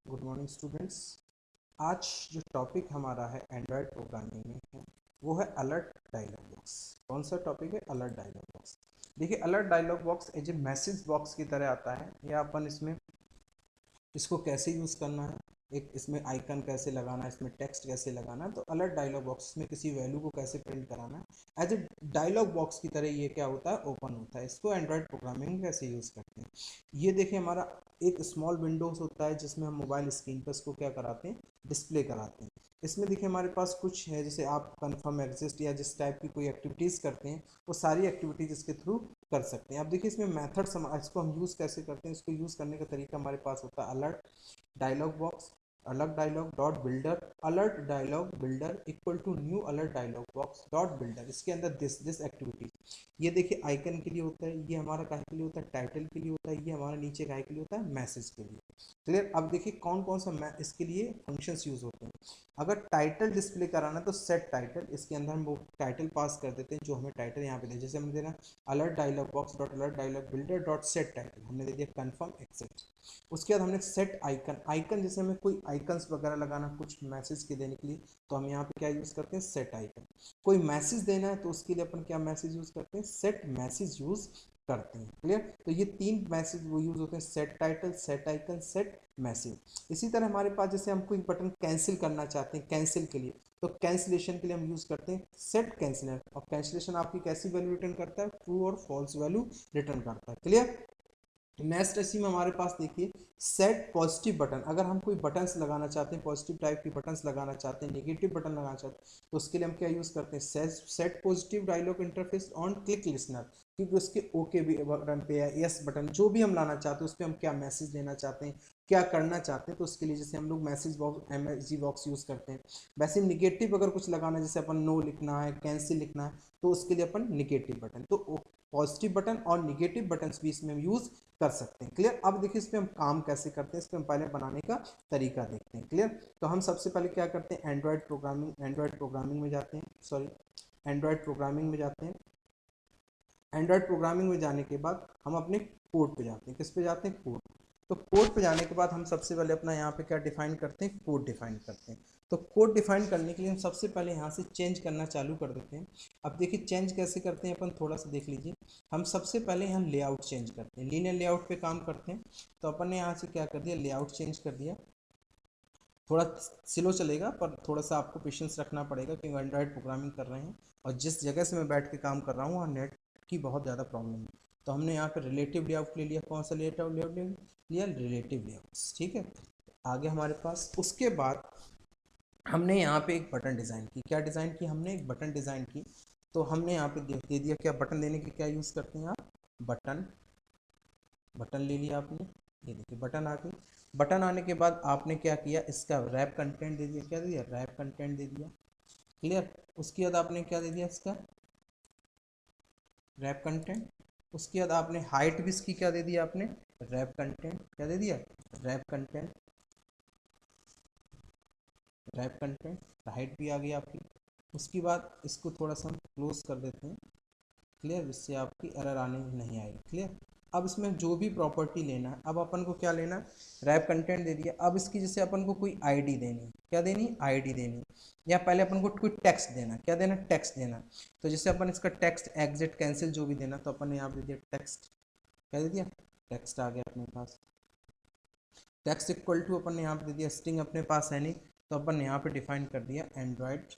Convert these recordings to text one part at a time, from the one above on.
Good morning students. आज जो topic हमारा है एंड्रॉयड प्रोग्रामिंग में है वो है अलर्ट डायलॉग बॉक्स। कौन सा टॉपिक है? Alert dialog box. देखिए, alert dialog box as a message box की तरह आता है, या अपन इसमें इसको कैसे यूज़ करना है, एक इसमें आइकन कैसे लगाना है, इसमें टेक्स्ट कैसे लगाना है, तो अलर्ट डायलॉग बॉक्स में किसी वैल्यू को कैसे प्रिंट कराना है, एज ए डायलॉग बॉक्स की तरह ये क्या होता है, ओपन होता है। इसको एंड्रॉयड प्रोग्रामिंग में कैसे यूज़ करते हैं, ये देखिए हमारा एक स्मॉल विंडोज होता है जिसमें हम मोबाइल स्क्रीन पर इसको क्या कराते हैं, डिस्प्ले कराते हैं। इसमें देखिए हमारे पास कुछ है, जैसे आप कन्फर्म एग्जिस्ट या जिस टाइप की कोई एक्टिविटीज़ करते हैं वो सारी एक्टिविटीज़ इसके थ्रू कर सकते हैं। अब देखिए इसमें मेथड्स इसको हम यूज़ कैसे करते हैं, इसको यूज़ करने का तरीका हमारे पास होता है alert dialog box, alert dialog dot builder, alert dialog builder equal to new alert dialog box dot builder. इसके अंदर दिस एक्टिविटी, ये देखिए आइकन के लिए होता है, ये हमारा काहे के लिए होता है, टाइटल के लिए होता है, ये हमारा नीचे काहे के लिए होता है, मैसेज के लिए। क्लियर? अब देखिए कौन कौन सा इसके लिए फंक्शंस यूज होते हैं। अगर टाइटल डिस्प्ले कराना है तो सेट टाइटल, इसके अंदर हम वो टाइटल पास कर देते हैं जो हमें टाइटल यहाँ पे दे, जैसे हमने देना alert dialog box dot alert dialog builder dot set title, हमने दे दिया कन्फर्म एक्सेप्ट। उसके बाद हमने सेट आइकन, आइकन जैसे हमें कोई आइकन्स वगैरह लगाना कुछ मैसेज के देने के लिए, तो हम यहाँ पे क्या यूज़ करते हैं, सेट आइकन। कोई मैसेज देना है तो उसके लिए अपन क्या मैसेज यूज़ करते हैं, सेट मैसेज यूज़ करते हैं। क्लियर? तो ये तीन मैसेज वो यूज़ होते हैं, set title, set icon, set message. इसी तरह हमारे पास जैसे हम कोई बटन कैंसिल करना चाहते हैं, कैंसिल के लिए, तो कैंसिलेशन के लिए हम यूज़ करते हैं सेट कैंसिलर, और कैंसिलेशन आपकी कैसी वैल्यू रिटर्न करता है, ट्रू और फॉल्स वैल्यू रिटर्न करता है। क्लियर? नेक्स्ट इसी में हमारे पास देखिए सेट पॉजिटिव बटन, अगर हम कोई बटन्स लगाना चाहते हैं, पॉजिटिव टाइप की बटन्स लगाना चाहते हैं, नेगेटिव बटन लगाना चाहते हैं, तो उसके लिए हम क्या यूज़ करते हैं, set positive dialog interface on click listener, क्योंकि उसके ओके बटन पे या यस बटन जो भी हम लाना चाहते हैं उस पर हम क्या मैसेज देना चाहते हैं, क्या करना चाहते हैं, तो उसके लिए जैसे हम लोग message box MSG box use करते हैं। वैसे निगेटिव अगर कुछ लगाना है, जैसे अपन नो लिखना है, कैंसिल लिखना है, तो उसके लिए अपन निगेटिव बटन, तो पॉजिटिव बटन और निगेटिव बटन भी इसमें हम यूज़ कर सकते हैं। क्लियर? अब देखिए इस पर हम काम कैसे करते हैं, इस पर हम पहले बनाने का तरीका देखते हैं। क्लियर? तो हम सबसे पहले क्या करते हैं, एंड्रॉयड प्रोग्रामिंग में जाते हैं, सॉरी एंड्रॉयड प्रोग्रामिंग में जाते हैं। एंड्रॉयड प्रोग्रामिंग में जाने के बाद हम अपने कोड पे जाते हैं। किस पे जाते हैं? कोड। तो कोड पे जाने के बाद हम सबसे पहले अपना यहाँ पे क्या डिफाइन करते हैं, कोड डिफाइन करते हैं। तो कोड डिफाइन करने के लिए हम सबसे पहले यहाँ से चेंज करना चालू कर देते हैं। अब देखिए चेंज कैसे करते हैं अपन, थोड़ा सा देख लीजिए। हम सबसे पहले यहाँ लेआउट चेंज करते हैं, लीनियर लेआउट पे काम करते हैं। तो अपन ने यहाँ से क्या कर दिया, लेआउट चेंज कर दिया। थोड़ा स्लो चलेगा पर थोड़ा सा आपको पेशेंस रखना पड़ेगा, क्योंकि एंड्रॉयड प्रोग्रामिंग कर रहे हैं और जिस जगह से मैं बैठ के काम कर रहा हूँ वहाँ नेट की बहुत ज़्यादा प्रॉब्लम है। तो हमने यहाँ पे रिलेटिव लेआउट ले लिया। कौन सा लेआउट लेआउट लिया? Relative layout. ठीक है, आगे हमारे पास उसके बाद हमने यहाँ पे एक बटन डिज़ाइन की। क्या डिज़ाइन की? हमने एक बटन डिज़ाइन की। तो हमने यहाँ पे दे दिया, क्या बटन देने के क्या यूज़ करते हैं आप, बटन। बटन ले लिया आपने, ये देखिए बटन आ गई। बटन आने के बाद आपने क्या किया, इसका रैप कंटेंट दे दिया। क्या दे दिया? रैप कंटेंट दे दिया। क्लियर? उसके बाद आपने क्या दे दिया, इसका रैप कंटेंट। उसके बाद आपने हाइट भी इसकी क्या दे दिया, आपने रैप कंटेंट। क्या दे दिया? Wrap content. Wrap content, height भी आ गई आपकी। उसके बाद इसको थोड़ा सा हम क्लोज कर देते हैं। क्लियर? जिससे आपकी एरर आने नहीं आएगी। क्लियर? अब इसमें जो भी प्रॉपर्टी लेना है, अब अपन को क्या लेना है, रैप कंटेंट दे दिया। अब इसकी जैसे अपन को कोई आईडी देनी है, क्या देनी है, आईडी देनी है। या पहले अपन को कोई टेक्स्ट देना, क्या देना, टेक्स्ट देना। तो जैसे अपन इसका टेक्स्ट एग्जिट कैंसिल जो भी देना, तो अपन ने यहाँ पे दिया टेक्स्ट। क्या दे दिया? टेक्स्ट आ गया अपने पास। टेक्स्ट इक्वल टू अपन ने यहाँ पे दे दिया स्ट्रिंग, अपने पास है नहीं तो अपन ने यहाँ पे डिफाइन कर दिया एंड्रॉयड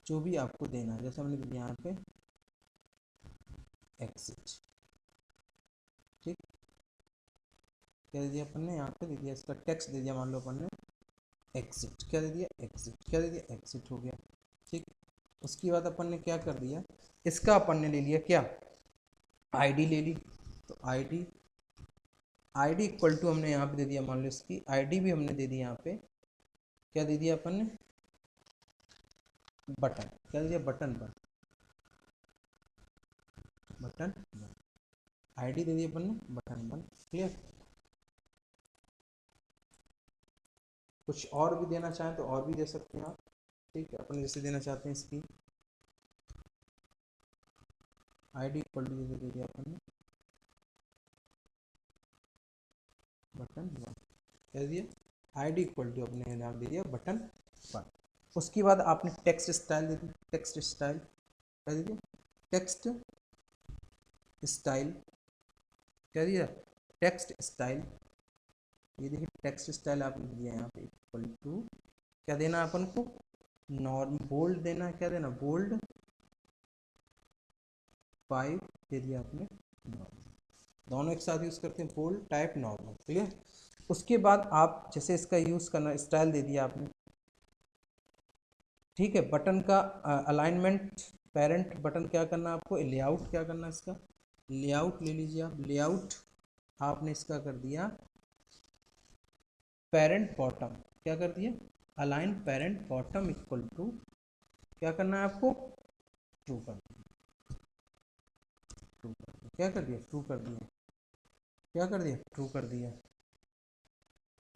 जो भी आपको देना है। जैसे हमने दिया यहाँ पे एग्जिट। ठीक, क्या दे दिया अपन ने यहाँ पे दे दिया, इसका टेक्स्ट दे दिया, मान लो अपन ने एग्जिट। क्या दे दिया? एग्जिट। क्या दे दिया? एग्जिट हो गया। ठीक, उसके बाद अपन ने क्या कर दिया, इसका अपन ने ले लिया क्या, आईडी ले ली। तो आईडी, आईडी इक्वल टू हमने यहाँ पे दे दिया, मान लो इसकी आईडी भी हमने दे दी यहाँ पे। क्या दे दिया अपन ने, बटन। क्या दे दिया? बटन पर, बटन आईडी दे दी अपन ने, बटन वन। क्लियर? कुछ और भी देना चाहें तो और भी दे सकते हैं आप। ठीक है, अपन जैसे देना चाहते हैं इसकी आईडी इक्वल टू जैसे दे दिया अपन ने, बटन वन। क्या दिया, आईडी इक्वल टू अपने नाम दे दिया बटन 1। उसके बाद आपने टेक्स्ट स्टाइल दे दी, टेक्स्ट स्टाइल क्या दे दिया, टेक्स्ट स्टाइल क्या दिया, टेक्स्ट स्टाइल। ये देखिए टेक्स्ट स्टाइल आपने दिया यहाँ पे इक्वल टू क्या देना अपन को, नॉर्म बोल्ड देना है, क्या देना बोल्ड 5 दे दिया आपने नॉर्मल, दोनों एक साथ यूज़ करते हैं बोल्ड टाइप नॉर्मल, क्लियर। उसके बाद आप जैसे इसका यूज़ करना स्टाइल दे दिया आपने, ठीक है। बटन का अलाइनमेंट पेरेंट बटन क्या करना है आपको, लेआउट क्या करना है इसका, लेआउट ले लीजिए आप, लेआउट आपने इसका कर दिया पेरेंट बॉटम, क्या कर दिया align parent bottom equal to क्या करना है आपको, ट्रू कर दिया, ट्रू कर दिया, क्या कर दिया ट्रू कर दिया, क्या कर दिया ट्रू कर दिया,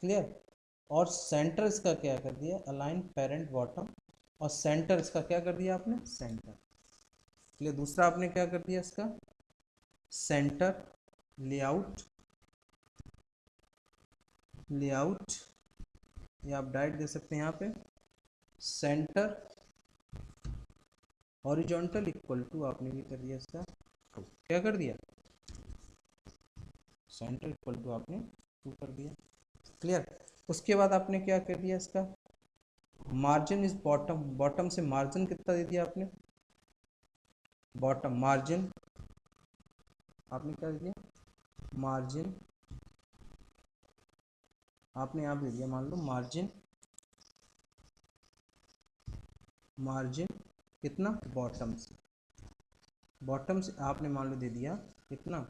क्लियर। और सेंटर इसका क्या कर दिया अलाइन पेरेंट बॉटम, और सेंटर इसका क्या कर दिया आपने सेंटर, क्लियर। दूसरा आपने क्या कर दिया इसका सेंटर लेआउट, लेआउट या आप डायरेक्ट दे सकते हैं यहाँ पे सेंटर हॉरिजॉन्टल इक्वल टू आपने भी कर दिया इसका क्या कर दिया सेंटर इक्वल टू आपने 2 कर दिया, क्लियर। उसके बाद आपने क्या कर दिया इसका मार्जिन इज बॉटम, बॉटम से मार्जिन कितना दे दिया आपने, बॉटम मार्जिन आपने क्या दे दिया मार्जिन, आपने यहाँ दे दिया मान लो मार्जिन, मार्जिन कितना बॉटम से, बॉटम से आपने मान लो दे दिया कितना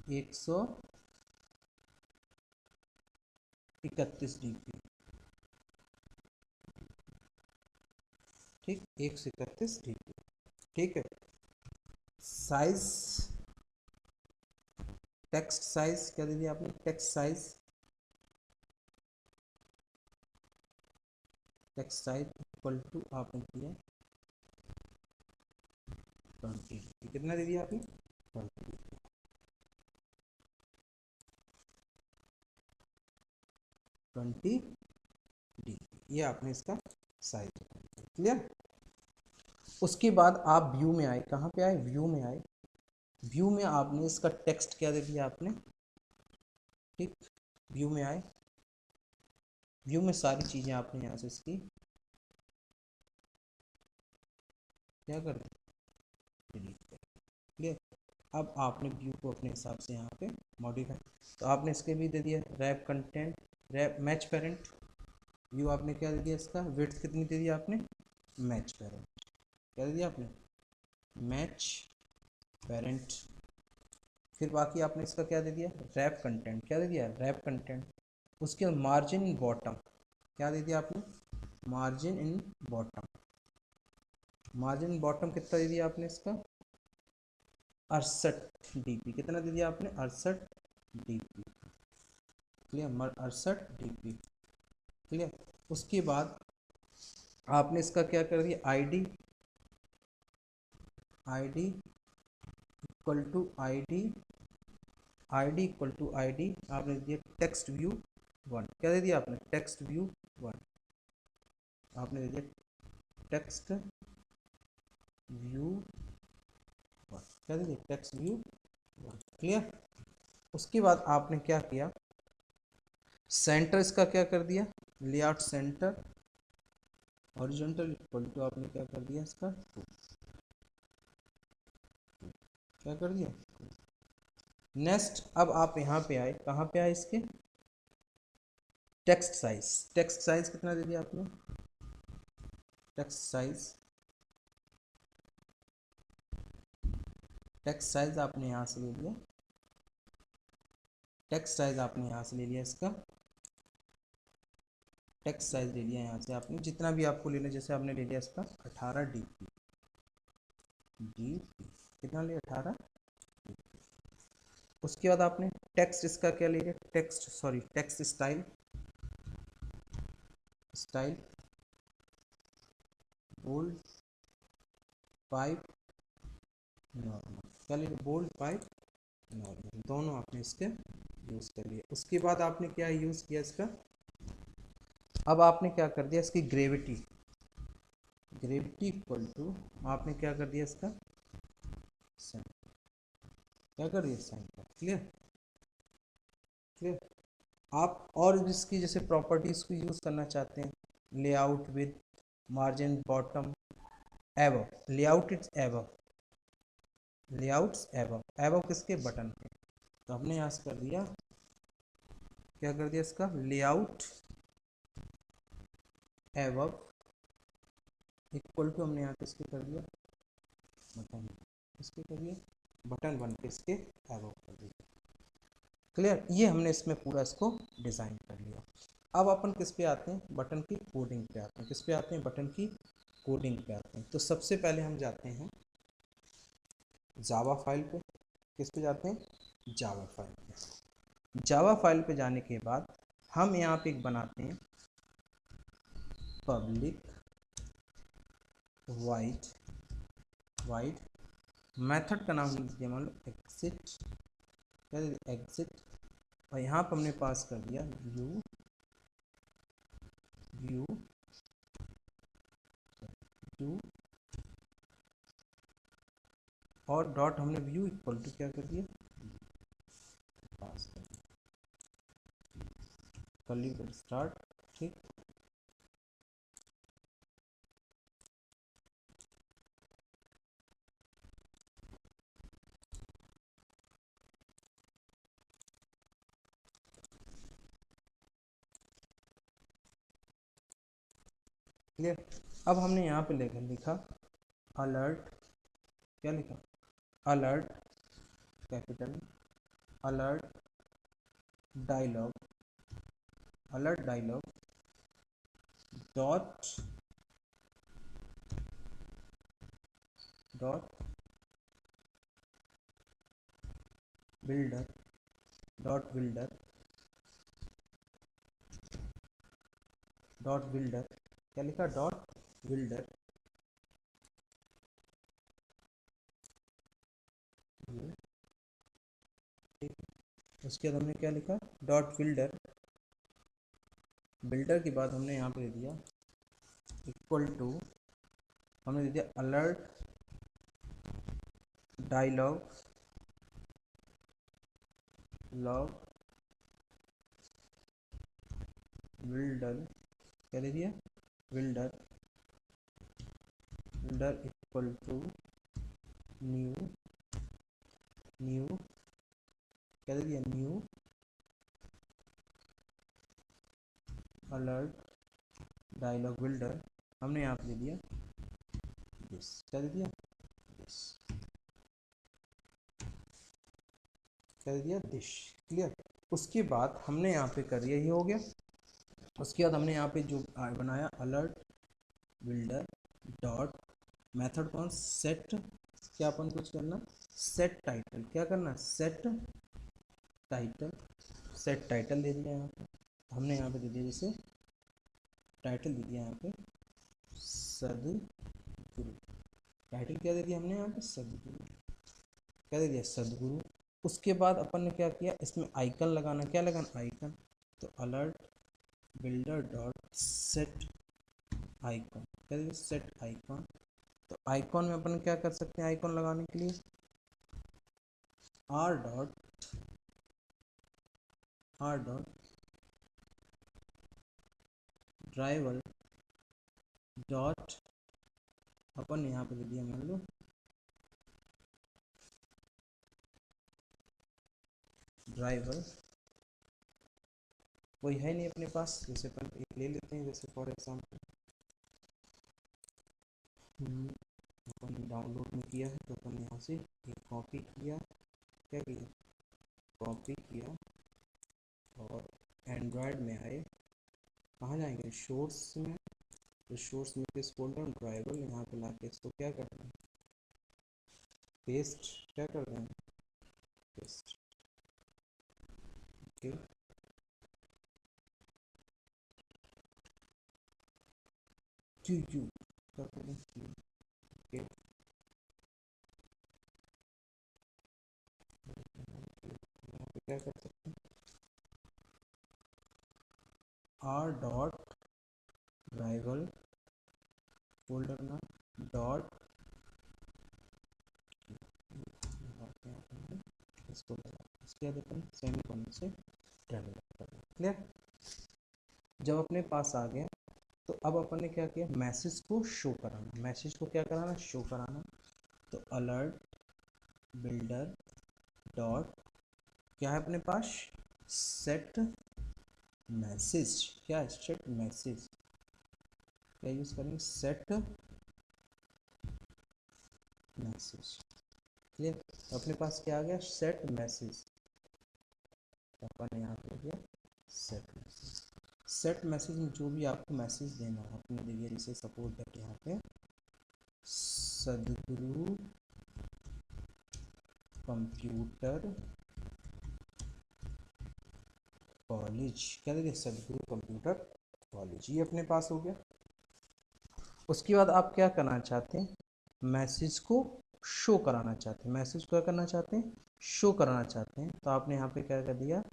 131 डिग्री, ठीक 131 डिग्री, ठीक है। साइज टेक्स्ट साइज क्या दे दिया आपने text size, text size equal to आपने दिया 20, कितना दे दिया आपने 20 डी, ये आपने इसका साइज, क्लियर। उसके बाद आप व्यू में आए, कहाँ पे आए व्यू में आए, व्यू में आपने इसका टेक्स्ट क्या दे दिया आपने, ठीक व्यू में आए, व्यू में सारी चीज़ें आपने यहाँ से इसकी क्या कर डिलीट कर, क्लियर। अब आपने व्यू को अपने हिसाब से यहाँ पे मॉडिफाई, तो आपने इसके भी दे दिया wrap content, wrap match parent, view आपने क्या दे दिया इसका विड्थ कितनी दे दिया आपने मैच पेरेंट, क्या दे दिया आपने मैच पेरेंट। फिर बाकी आपने इसका क्या दे दिया रैप कंटेंट, क्या दे दिया रैप कंटेंट। उसके बाद मार्जिन इन बॉटम क्या दे दिया आपने margin in bottom, margin in bottom कितना दे दिया आपने इसका 68 dp, कितना दे दिया आपने 68 dp, क्लियर 68 dp, क्लियर। उसके बाद आपने इसका क्या कर दिया ID, ID equal to ID, ID equal to ID आपने दिया टेक्स्ट व्यू 1, क्या दे दिया आपने टेक्स्ट व्यू 1, आपने दे दिया टेक्स्ट व्यू 1, क्या दे दिया टेक्स्ट व्यू 1, क्लियर। उसके बाद आपने क्या किया सेंटर इसका क्या कर दिया layout center horizontal equal to आपने क्या कर दिया इसका 2, क्या कर दिया नेक्स्ट। अब आप यहाँ पे आए, कहाँ पे आए इसके टेक्स्ट साइज, टेक्स्ट साइज कितना दे दिया आपने टेक्स्ट साइज, टेक्स्ट साइज आपने यहाँ से ले लिया, टेक्स्ट साइज आपने यहाँ से ले लिया इसका टेक्स्ट साइज ले लिया यहाँ से आपने जितना भी आपको लेना, जैसे आपने ले लिया इसका 18 dp, कितना लिया 18। उसके बाद आपने टेक्स्ट इसका क्या ले लिया text sorry text style, style bold 5 normal, क्या ले लिया बोल्ड 5 नॉर्मल, दोनों आपने इसके यूज़ कर लिया। उसके बाद आपने क्या यूज़ किया इसका, अब आपने क्या कर दिया, इसकी ग्रेविटी, ग्रेविटी इक्वल टू, आपने क्या कर दिया इसका साइन, क्या कर दिया साइन का। Clear, clear. आप और इसकी जैसे प्रॉपर्टीज को यूज़ करना चाहते हैं, layout with margin bottom above, layout it's above, layouts above, above किसके, बटन पे। तो हमने यहाँ से कर दिया, क्या कर दिया इसका, लेआउट एबव इक्वल टू, हमने यहाँ किसके कर दिया, बटन, किसके कर दिया, बटन वन के इसके एबव कर दिया। क्लियर, ये हमने इसमें पूरा इसको डिज़ाइन कर लिया। अब अपन किस पे आते हैं, बटन की कोडिंग पे आते हैं। किस पे आते हैं, बटन की कोडिंग पे आते हैं। तो सबसे पहले हम जाते हैं जावा फाइल पे। किस पे जाते हैं, जावा फाइल पे। जावा फाइल पे जाने के बाद हम यहाँ पे एक बनाते हैं पब्लिक वाइड, वाइड मेथड का नाम लिख दिया मान लो एग्जिट, क्या एग्जिट, और यहाँ पर हमने पास कर दिया व्यू, व्यू, व्यू, और डॉट हमने व्यू इक्वल टू क्या कर दिया, पास कर दिया, कर्ली स्टार्ट। ठीक, क्लियर। अब हमने यहाँ पे लिखा अलर्ट, क्या लिखा, alert capital, alert dialog, alert dialog dot, dot builder, dot builder, dot builder, क्या लिखा, डॉट बिल्डर, ठीक। उसके बाद हमने क्या लिखा, डॉट बिल्डर, बिल्डर के बाद हमने यहाँ पे दे दिया इक्वल टू, हमने दे दिया अलर्ट डायलॉग लॉग बिल्डर, क्या दे दिया, builder, builder equal to new, new, क्या दे दिया, न्यू अलर्ट डायलॉग बिल्डर, हमने यहाँ पे दे दिया दिस, क्या दे दिया दिस, क्या दे दिया दिस। क्लियर। उसके बाद हमने यहाँ पे कर दिया, ये हो गया। उसके बाद हमने यहाँ पे जो बनाया अलर्ट बिल्डर डॉट मेथड कौन, सेट, क्या अपन कुछ करना, सेट टाइटल, क्या करना, सेट टाइटल, सेट टाइटल दे दिया यहाँ पे। हमने यहाँ पे दे दिया जैसे टाइटल दे दिया यहाँ पे सदगुरु, टाइटल क्या दे दिया हमने यहाँ पे, सदगुरु, क्या दे दिया, सदगुरु। उसके बाद अपन ने क्या किया, इसमें आइकन लगाना, क्या लगाना, आइकन। तो alert builder dot set icon, क्या दे दिया, सेट आइकन। तो आइकॉन में अपन क्या कर सकते हैं, आइकॉन लगाने के लिए R dot, R dot driver dot, अपन यहाँ पे दे दिया मान लो ड्राइवर, कोई है नहीं अपने पास, जैसे अपन एक ले लेते हैं, जैसे फॉर एग्जाम्पल अपन डाउनलोड में किया है, तो अपन यहाँ से एक कॉपी किया, क्या किया, कॉपी किया, और एंड्रॉयड में आए, कहाँ जाएंगे, सोर्स में, तो सोर्स में किस फोल्डर, ड्राइवर, यहाँ पे ला के इसको क्या करते हैं, पेस्ट, क्या करते हैं, पेस्ट, ओके। क्यू क्यू करते हैं, ओके, यहाँ पे क्या कर सकते हैं, आर डॉट राइवल फोल्डर में डॉट इसको इसके बाद अपन सेमीकोलन से ट्रेवल करना। क्लियर? जब अपने पास आ गया तो अब अपन ने क्या किया, मैसेज को शो कराना। मैसेज को क्या कराना, शो कराना। तो अलर्ट बिल्डर डॉट क्या है अपने पास, सेट मैसेज। क्या है, सेट मैसेज। क्या यूज करेंगे, सेट मैसेज। क्लियर? तो अपने पास क्या आ गया, सेट मैसेज। अपन यहाँ पे हो गया सेट मैसेज। सेट मैसेज में जो भी आपको मैसेज देना है अपने देखिए, जैसे सपोज दैट यहाँ पे सदगुरु कंप्यूटर कॉलेज, क्या देखिए सदगुरु कंप्यूटर कॉलेज, ये अपने पास हो गया। उसके बाद आप क्या करना चाहते हैं, मैसेज को शो कराना चाहते हैं। मैसेज को क्या करना चाहते हैं, शो कराना चाहते हैं। तो आपने यहाँ पे क्या कर दिया,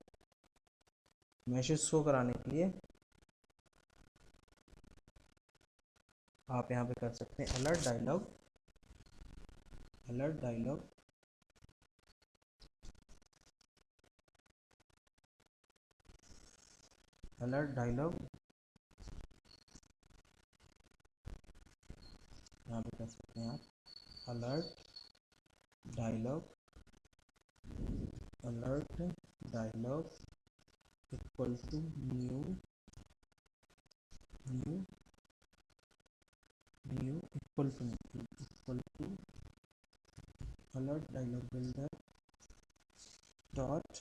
मैसेज शो कराने के लिए आप यहाँ पे कर सकते हैं alert dialog, alert dialog alert dialog यहाँ पे कर सकते हैं आप alert dialog, alert dialog equal to new new new equal to alert dialog builder dot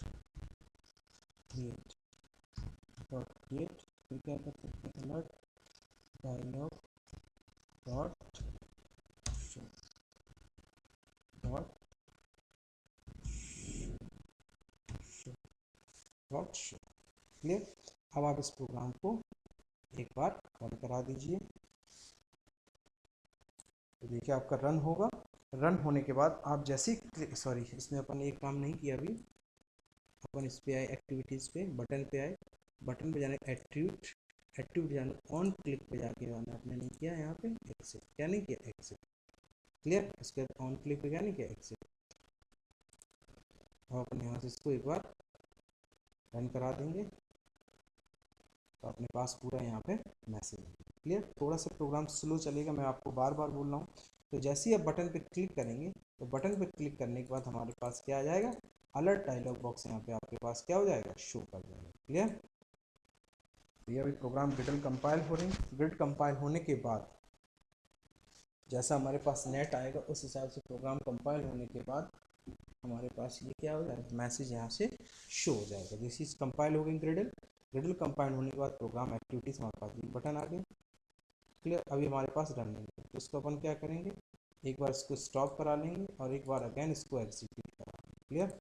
create फिर क्या कर सकते हैं, alert dialog dot show dot show. Clear? अब आप इस प्रोग्राम को एक बार रन करा दीजिए। तो देखिए आपका रन होगा। रन होने के बाद आप जैसे ही, सॉरी इसमें अपन एक काम नहीं किया अभी, अपन इस पे आए एक्टिविटीज़ पे, बटन पे आए, बटन पे जाने एट्रीब्यूट जाने ऑन क्लिक पे जाके आना, आपने नहीं किया यहाँ पे एक्सेप्ट, क्या नहीं किया एक्सेप्ट। क्लियर? इसके बाद ऑन क्लिक पे क्या नहीं किया एक्सेप्ट। और अपन यहाँ से इसको एक बार रन करा देंगे तो अपने पास पूरा यहाँ पे मैसेज है। क्लियर? थोड़ा सा प्रोग्राम स्लो चलेगा, मैं आपको बार बार बोल रहा हूँ। तो जैसे ही आप बटन पे क्लिक करेंगे तो बटन पे क्लिक करने के बाद हमारे पास क्या आ जाएगा, अलर्ट डायलॉग बॉक्स यहाँ पे आपके पास क्या हो जाएगा, शो कर जाएगा। क्लियर? ये अभी प्रोग्राम ग्रिडल कंपाइल हो रही है। ग्रिड कंपाइल होने के बाद जैसा हमारे पास नेट आएगा उस हिसाब से प्रोग्राम कंपाइल होने के बाद हमारे पास ये क्या हो जाएगा, मैसेज यहाँ से शो हो जाएगा। दिस इज कंपाइल हो गई ग्रिडल। ग्रिडल कंपाइल होने के बाद प्रोग्राम एक्टिविटीज हमारे पास बटन आ गए। क्लियर? अभी हमारे पास रन नहीं है तो इसको अपन क्या करेंगे, एक बार इसको स्टॉप करा लेंगे और एक बार अगेन इसको एग्जीक्यूट करा लेंगे। क्लियर?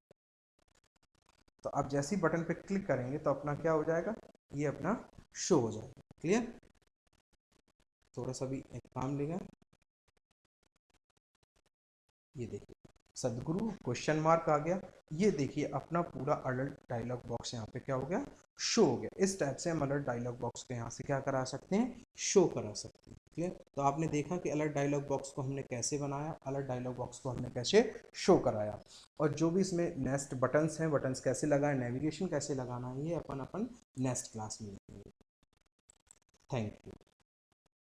तो आप जैसे ही बटन पे क्लिक करेंगे तो अपना क्या हो जाएगा, ये अपना शो हो जाएगा। क्लियर? थोड़ा सा भी एक काम लेगा, ये देखिए सदगुरु क्वेश्चन मार्क आ गया। ये देखिए अपना पूरा अलर्ट डायलॉग बॉक्स यहाँ पे क्या हो गया, शो हो गया। इस टाइप से हम अलर्ट डायलॉग बॉक्स को यहाँ से क्या करा सकते हैं, शो करा सकते हैं। क्लियर? तो आपने देखा कि अलर्ट डायलॉग बॉक्स को हमने कैसे बनाया, अलर्ट डायलॉग बॉक्स को हमने कैसे शो कराया, और जो भी इसमें नेक्स्ट बटन्स हैं, बटन्स कैसे लगाए, नेविगेशन कैसे लगाना है, ये अपन नेक्स्ट क्लास में देखेंगे। Thank you.